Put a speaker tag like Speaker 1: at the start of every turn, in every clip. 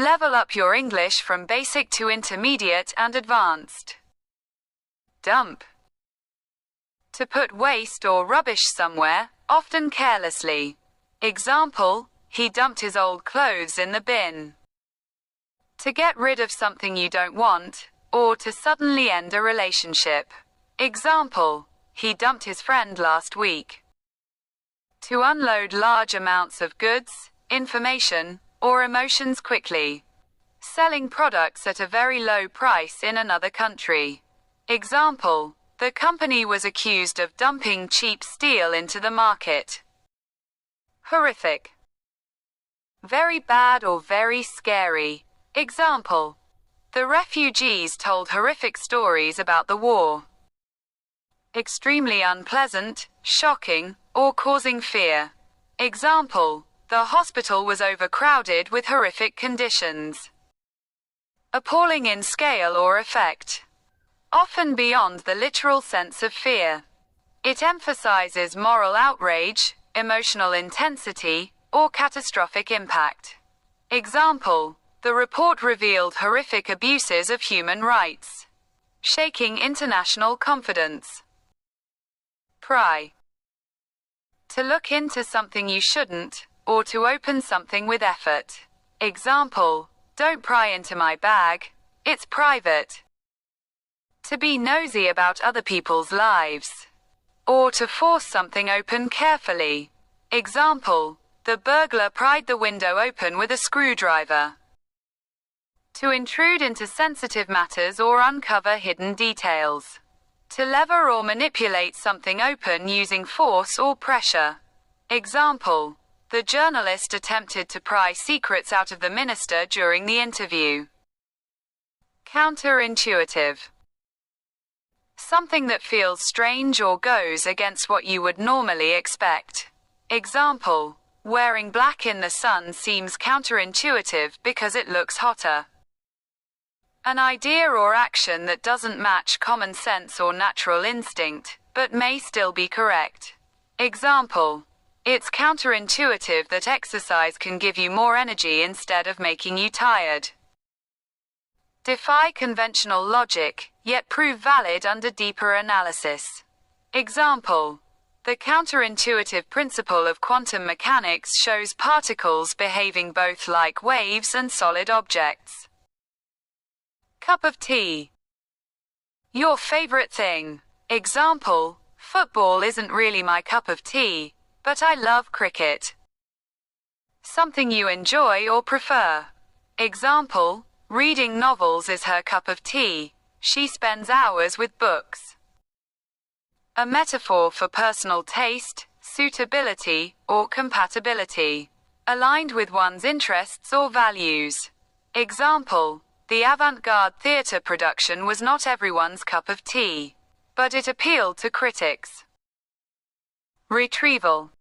Speaker 1: Level up your English from basic to intermediate and advanced. Dump. To put waste or rubbish somewhere, often carelessly. Example, he dumped his old clothes in the bin. To get rid of something you don't want, or to suddenly end a relationship. Example, he dumped his friend last week. To unload large amounts of goods, information, or emotions quickly. Selling products at a very low price in another country. Example, the company was accused of dumping cheap steel into the market. Horrific. Very bad or very scary. Example, the refugees told horrific stories about the war. Extremely unpleasant, shocking, or causing fear. Example, the hospital was overcrowded with horrific conditions. Appalling in scale or effect. Often beyond the literal sense of fear. It emphasizes moral outrage, emotional intensity, or catastrophic impact. Example, the report revealed horrific abuses of human rights. Shaking international confidence. Pry. To look into something you shouldn't, or to open something with effort. Example, don't pry into my bag, it's private. To be nosy about other people's lives. Or to force something open carefully. Example, the burglar pried the window open with a screwdriver. To intrude into sensitive matters or uncover hidden details. To lever or manipulate something open using force or pressure. Example, the journalist attempted to pry secrets out of the minister during the interview. Counterintuitive. Something that feels strange or goes against what you would normally expect. Example, wearing black in the sun seems counterintuitive because it looks hotter. An idea or action that doesn't match common sense or natural instinct, but may still be correct. Example, it's counterintuitive that exercise can give you more energy instead of making you tired. Defy conventional logic, yet prove valid under deeper analysis. Example, the counterintuitive principle of quantum mechanics shows particles behaving both like waves and solid objects. Cup of tea. Your favorite thing. Example, football isn't really my cup of tea, but I love cricket. Something you enjoy or prefer. Example, reading novels is her cup of tea. She spends hours with books. A metaphor for personal taste, suitability, or compatibility. Aligned with one's interests or values. Example, the avant-garde theatre production was not everyone's cup of tea, but it appealed to critics. Retrieval.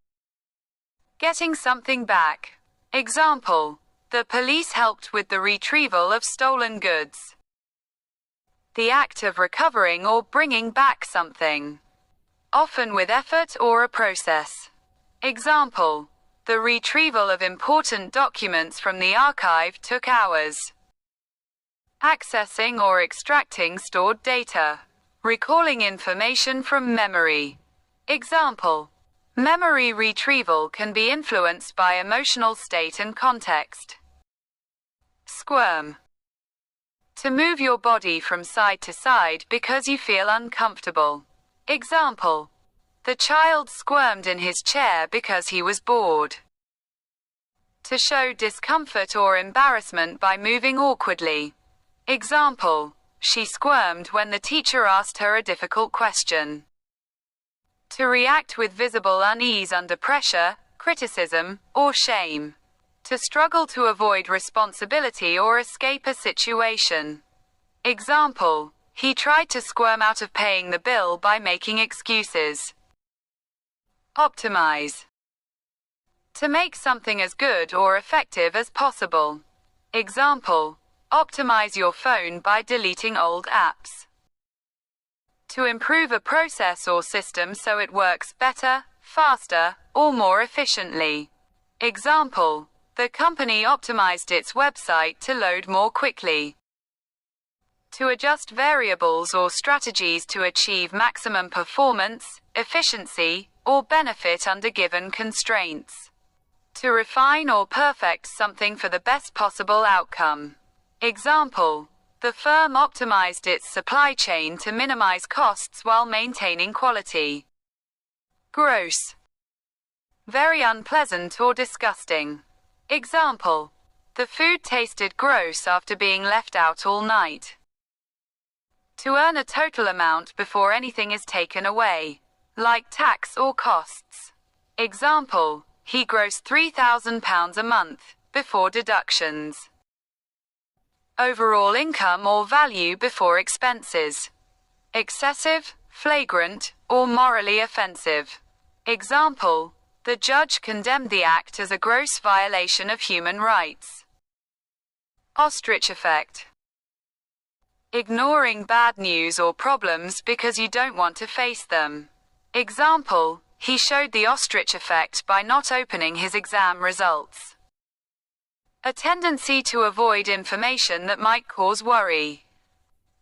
Speaker 1: Getting something back. Example, the police helped with the retrieval of stolen goods. The act of recovering or bringing back something. Often with effort or a process. Example, the retrieval of important documents from the archive took hours. Accessing or extracting stored data. Recalling information from memory. Example, memory retrieval can be influenced by emotional state and context. Squirm. To move your body from side to side because you feel uncomfortable. Example, the child squirmed in his chair because he was bored. To show discomfort or embarrassment by moving awkwardly. Example, she squirmed when the teacher asked her a difficult question. To react with visible unease under pressure, criticism, or shame. To struggle to avoid responsibility or escape a situation. Example, he tried to squirm out of paying the bill by making excuses. Optimise. To make something as good or effective as possible. Example, optimize your phone by deleting old apps. To improve a process or system so it works better, faster, or more efficiently. Example, The company optimized its website to load more quickly. To adjust variables or strategies to achieve maximum performance, efficiency, or benefit under given constraints. To refine or perfect something for the best possible outcome. Example: the firm optimized its supply chain to minimize costs while maintaining quality. Gross. Very unpleasant or disgusting. Example: the food tasted gross after being left out all night. To earn a total amount before anything is taken away, like tax or costs. Example: he grossed £3,000 a month, before deductions. Overall income or value before expenses. Excessive, flagrant, or morally offensive. Example: the judge condemned the act as a gross violation of human rights. Ostrich effect. Ignoring bad news or problems because you don't want to face them. Example: he showed the ostrich effect by not opening his exam results. A tendency to avoid information that might cause worry,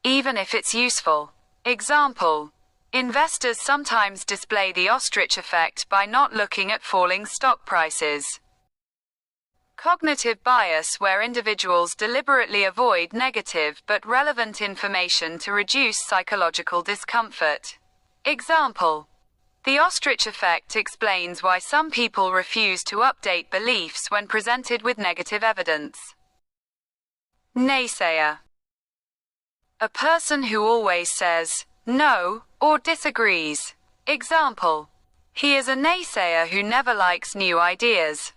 Speaker 1: even if it's useful. Example: investors sometimes display the ostrich effect by not looking at falling stock prices. Cognitive bias, where individuals deliberately avoid negative but relevant information to reduce psychological discomfort. Example: the ostrich effect explains why some people refuse to update beliefs when presented with negative evidence. Naysayer. A person who always says no or disagrees. Example: he is a naysayer who never likes new ideas.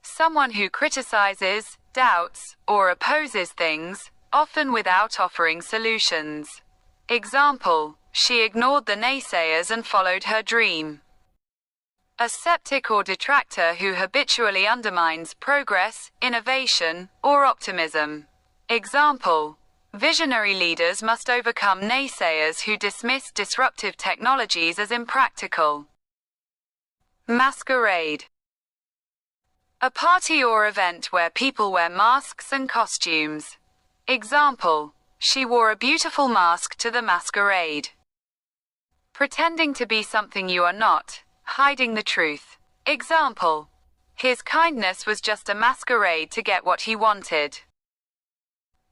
Speaker 1: Someone who criticizes, doubts, or opposes things, often without offering solutions. Example: she ignored the naysayers and followed her dream. A skeptic or detractor who habitually undermines progress, innovation, or optimism. Example: visionary leaders must overcome naysayers who dismiss disruptive technologies as impractical. Masquerade. A party or event where people wear masks and costumes. Example: she wore a beautiful mask to the masquerade. Pretending to be something you are not, hiding the truth. Example: his kindness was just a masquerade to get what he wanted.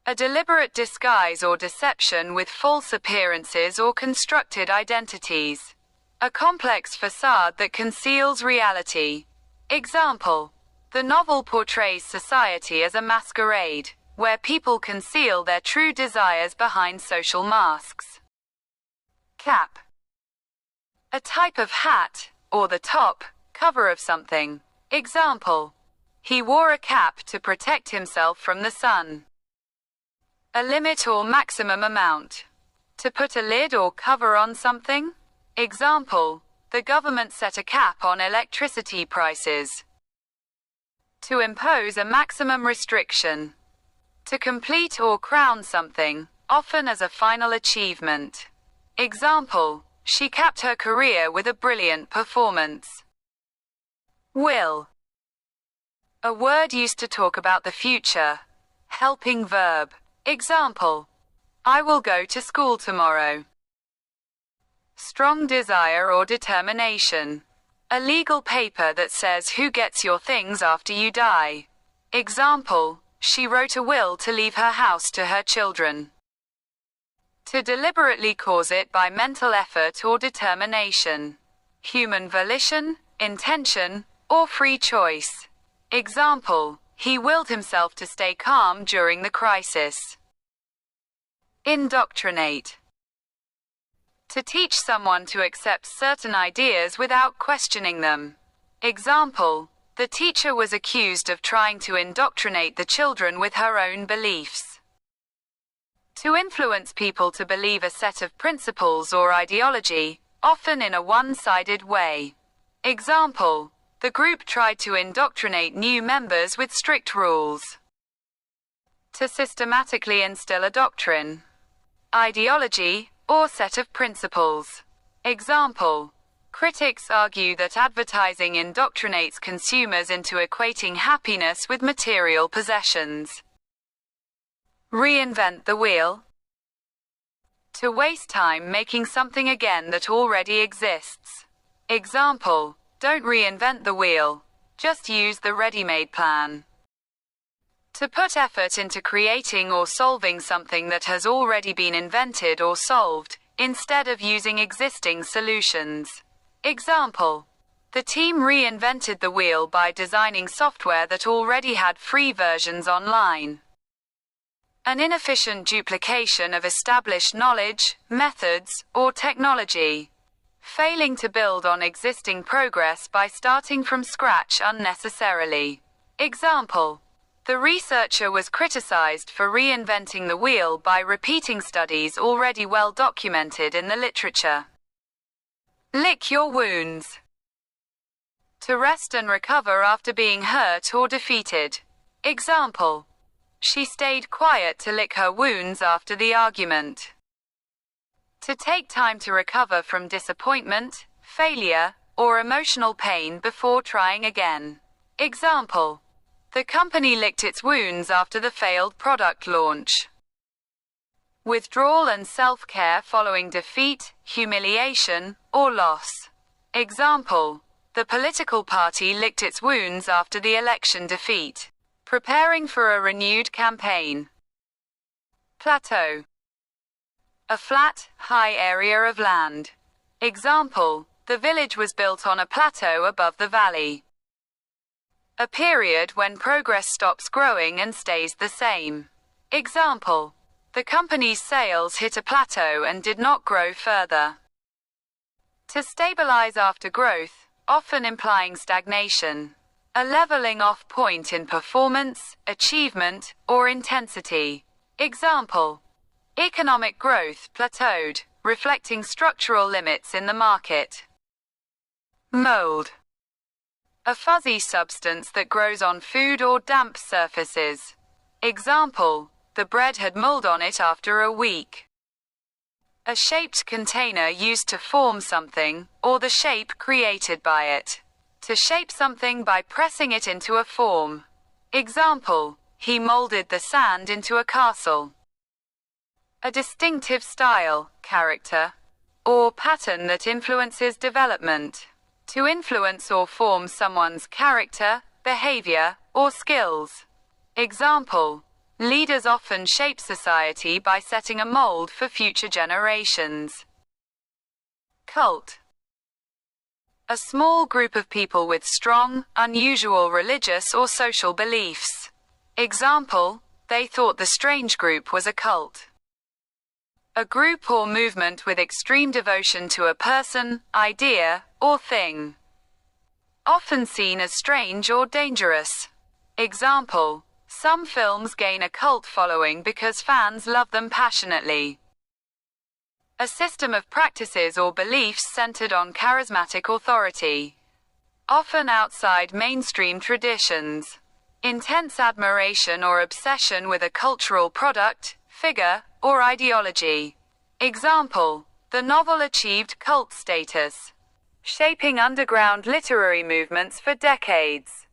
Speaker 1: A deliberate disguise or deception with false appearances or constructed identities. A complex facade that conceals reality. Example: the novel portrays society as a masquerade, where people conceal their true desires behind social masks. Cap. A type of hat, or the top, cover of something. Example: he wore a cap to protect himself from the sun. A limit or maximum amount. To put a lid or cover on something. Example: the government set a cap on electricity prices. To impose a maximum restriction. To complete or crown something, often as a final achievement. Example: she capped her career with a brilliant performance. Will. A word used to talk about the future. Helping verb. Example: I will go to school tomorrow. Strong desire or determination. A legal paper that says who gets your things after you die. Example: she wrote a will to leave her house to her children. To deliberately cause it by mental effort or determination. Human volition, intention, or free choice. Example: he willed himself to stay calm during the crisis. Indoctrinate. To teach someone to accept certain ideas without questioning them. Example: the teacher was accused of trying to indoctrinate the children with her own beliefs. To influence people to believe a set of principles or ideology, often in a one-sided way. Example: the group tried to indoctrinate new members with strict rules. To systematically instill a doctrine, ideology, or set of principles. Example: Critics argue that advertising indoctrinates consumers into equating happiness with material possessions. Reinvent the wheel. To waste time making something again that already exists. Example: don't reinvent the wheel, just use the ready-made plan. To put effort into creating or solving something that has already been invented or solved, instead of using existing solutions. Example: the team reinvented the wheel by designing software that already had free versions online. An inefficient duplication of established knowledge, methods, or technology. Failing to build on existing progress by starting from scratch unnecessarily. Example: the researcher was criticized for reinventing the wheel by repeating studies already well documented in the literature. Lick your wounds. To rest and recover after being hurt or defeated. Example: she stayed quiet to lick her wounds after the argument. To take time to recover from disappointment, failure, or emotional pain before trying again. Example: the company licked its wounds after the failed product launch. Withdrawal and self-care following defeat, humiliation, or loss. Example: the political party licked its wounds after the election defeat, preparing for a renewed campaign. Plateau. A flat, high area of land. Example: the village was built on a plateau above the valley. A period when progress stops growing and stays the same. Example: the company's sales hit a plateau and did not grow further. To stabilize after growth, often implying stagnation. A leveling off point in performance, achievement, or intensity. Example: economic growth plateaued, reflecting structural limits in the market. Mould. A fuzzy substance that grows on food or damp surfaces. Example: the bread had mold on it after a week. A shaped container used to form something, or the shape created by it. To shape something by pressing it into a form. Example: he molded the sand into a castle. A distinctive style, character, or pattern that influences development. To influence or form someone's character, behavior, or skills. Example: leaders often shape society by setting a mold for future generations. Cult. A small group of people with strong, unusual religious or social beliefs. Example: they thought the strange group was a cult. A group or movement with extreme devotion to a person, idea, or thing. Often seen as strange or dangerous. Example: some films gain a cult following because fans love them passionately. A system of practices or beliefs centered on charismatic authority. Often outside mainstream traditions. Intense admiration or obsession with a cultural product, figure, or ideology. Example: the novel achieved cult status, shaping underground literary movements for decades.